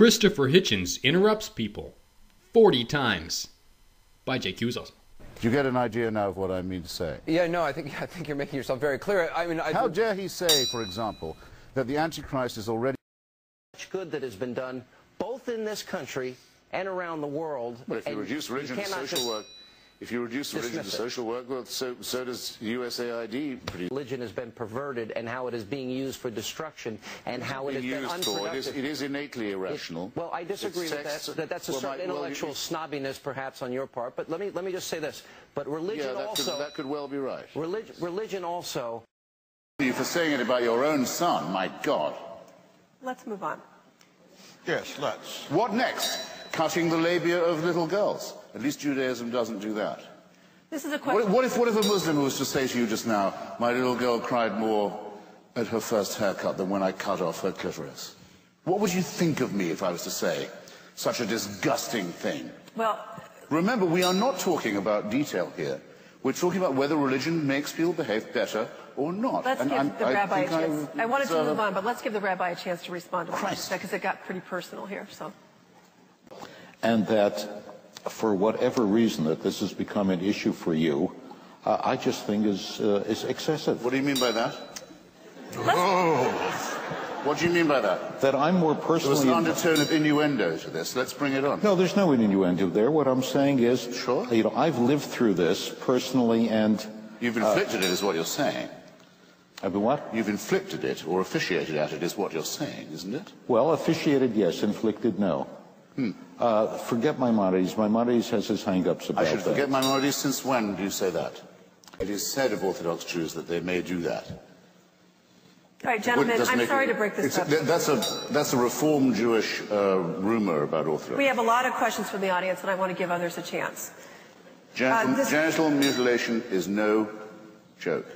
Christopher Hitchens interrupts people 40 times. By JQisAwesome. Do you get an idea now of what I mean to say? Yeah, no, I think you're making yourself very clear. I mean, how dare he say, for example, that the Antichrist is already much good that has been done both in this country and around the world. But if you reduce religion to social work, well, so does USAID. Religion has been perverted and how it is being used for destruction and how it has been unproductive. It is innately irrational. Well, I disagree with that. That's a certain intellectual snobbiness, perhaps, on your part. But let me just say this. But religion that could well be right. Religion also. You for saying it about your own son, my God. Let's move on. Yes, let's. What next? Cutting the labia of little girls. At least Judaism doesn't do that. This is a question. What if a Muslim was to say to you just now, my little girl cried more at her first haircut than when I cut off her clitoris? What would you think of me if I was to say such a disgusting thing? Well, remember, we are not talking about detail here. We're talking about whether religion makes people behave better or not. Let's give the rabbi a chance. I wanted to move on, but let's give the rabbi a chance to respond to what you said, because it got pretty personal here. So. And that, for whatever reason that this has become an issue for you, I just think is excessive. What do you mean by that? What do you mean by that? That I'm more personally... There's an undertone of innuendo to this. Let's bring it on. No, there's no innuendo there. What I'm saying is, sure, you know, I've lived through this personally, and... You've inflicted it, is what you're saying. I've been what? You've inflicted it, or officiated at it, is what you're saying, isn't it? Well, officiated, yes. Inflicted, no. Forget Maimonides. Maimonides has his hang-ups about that. I should forget Maimonides. Since when do you say that? It is said of Orthodox Jews that they may do that. All right, gentlemen, I'm sorry to break this up. That's a Reform Jewish rumor about Orthodox. We have a lot of questions from the audience, and I want to give others a chance. Genital mutilation is no joke.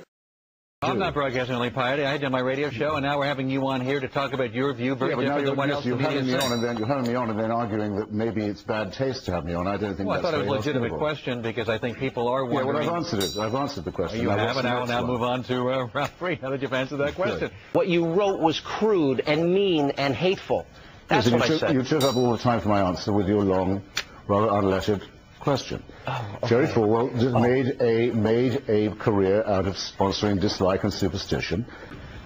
I'm not broadcasting only piety. I did my radio show, and now we're having you on here to talk about your view, very different than what else the media said. You're having me on and then arguing that maybe it's bad taste to have me on. I don't think that's I thought it was a legitimate question, because I think people are wondering. Yeah, well, I've answered it. I've answered the question. You have, and I will now move on to round three, now that you've answered that question. What you wrote was crude and mean and hateful. That's what I said. You took up all the time for my answer with your long, rather unlettered question. Jerry Falwell made a career out of sponsoring dislike and superstition.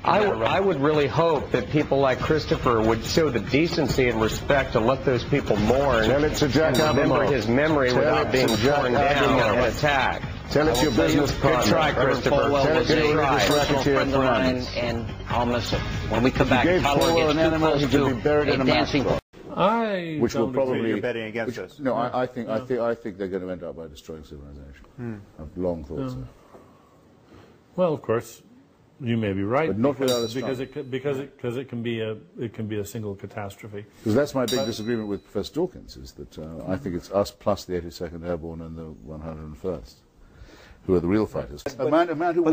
I would really hope that people like Christopher would show the decency and respect to let those people mourn Tell it to Jack and remember his memory without being torn down and attacked. Tell it to your business partner. Good try, Christopher. Tell it to your friend of mine, and I'll miss it. When we come back, Falwell gets too close to a dancing. Which will probably you're betting against us. No, I think they're going to end up by destroying civilization. I've long thought so. Well, of course, you may be right, but not without because it can be a single catastrophe. Because that's my big disagreement with Professor Dawkins, is that I think it's us plus the 82nd Airborne and the 101st. Who are the real fighters? A man who we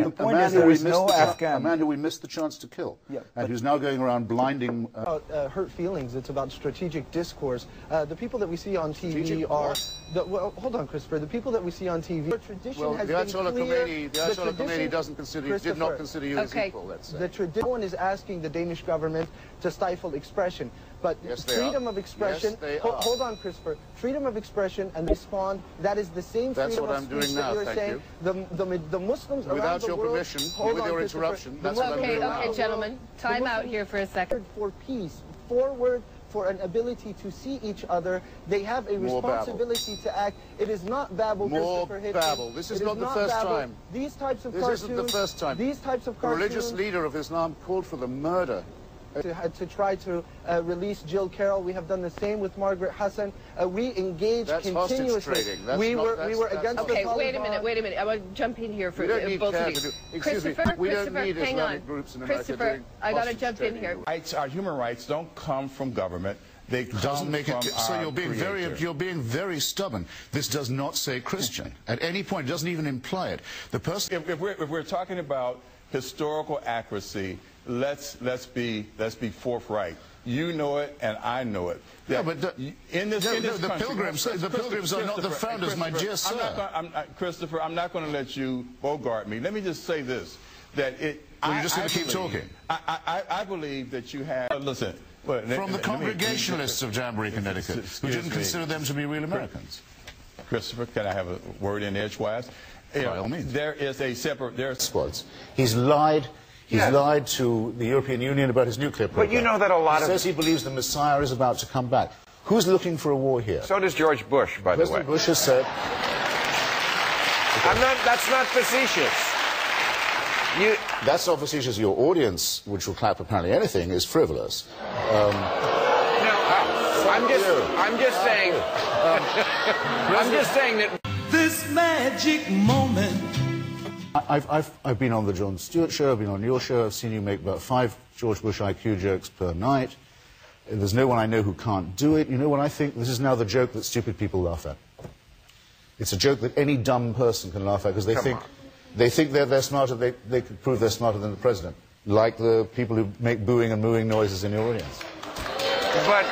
missed the chance to kill, and who's now going around blinding. Hurt feelings. It's about strategic discourse. The people that we see on TV are. Well, hold on, Christopher. The people that we see on TV. The tradition has been clear. The Ayatollah Khomeini did not consider you as equal. Let's say. The tradition. No one is asking the Danish government to stifle expression, but freedom of expression. Hold on, Christopher. Freedom of expression and respond. That is the same freedom of speech that you're saying. The Muslims around the world. Without your permission, with your interruption, that's what I'm doing now. Okay, gentlemen, time out here for a second. For peace, forward for an ability to see each other. They have a responsibility to act. It is not babble, Christopher Hitchens. Babble. This is not the first time. These types of cartoons. This isn't the first time. These types of cartoons. The religious leader of Islam called for the murder. To try to release Jill Carroll. We have done the same with Margaret Hassan. We engaged continuously. Hostage trading. We were against the Taliban. Wait a minute. I want to jump in here for both of you. Christopher, hang on. Christopher, I got to jump in here. Our human rights don't come from government. They come from so you're being very stubborn. This does not say Christian at any point. It doesn't even imply it. The person. If we're talking about historical accuracy, let's be forthright. You know it, and I know it. Yeah, but the pilgrims are not the founders, my dear sir. Christopher, I'm not going to let you bogart me. Let me just say this: that you're just going to keep talking. I believe that you have. Listen. From the Congregationalists of Jamboree, Connecticut, who didn't consider them to be real Americans. Christopher, can I have a word in edgewise? By all means. There is a separate... Squads. He's lied. He's lied to the European Union about his nuclear program. But you know that a lot he says he believes the Messiah is about to come back. Who's looking for a war here? So does George Bush, by the way. President Bush has said... That's not facetious. That's not facetious. Your audience, which will clap apparently anything, is frivolous. I'm just saying... I'm just saying that... This magic moment... I've been on the Jon Stewart show, I've been on your show, I've seen you make about 5 George Bush IQ jokes per night. There's no one I know who can't do it. You know what I think? This is now the joke that stupid people laugh at. It's a joke that any dumb person can laugh at because they think they're smarter, they could prove they're smarter than the president. Like the people who make booing and mooing noises in your audience. But...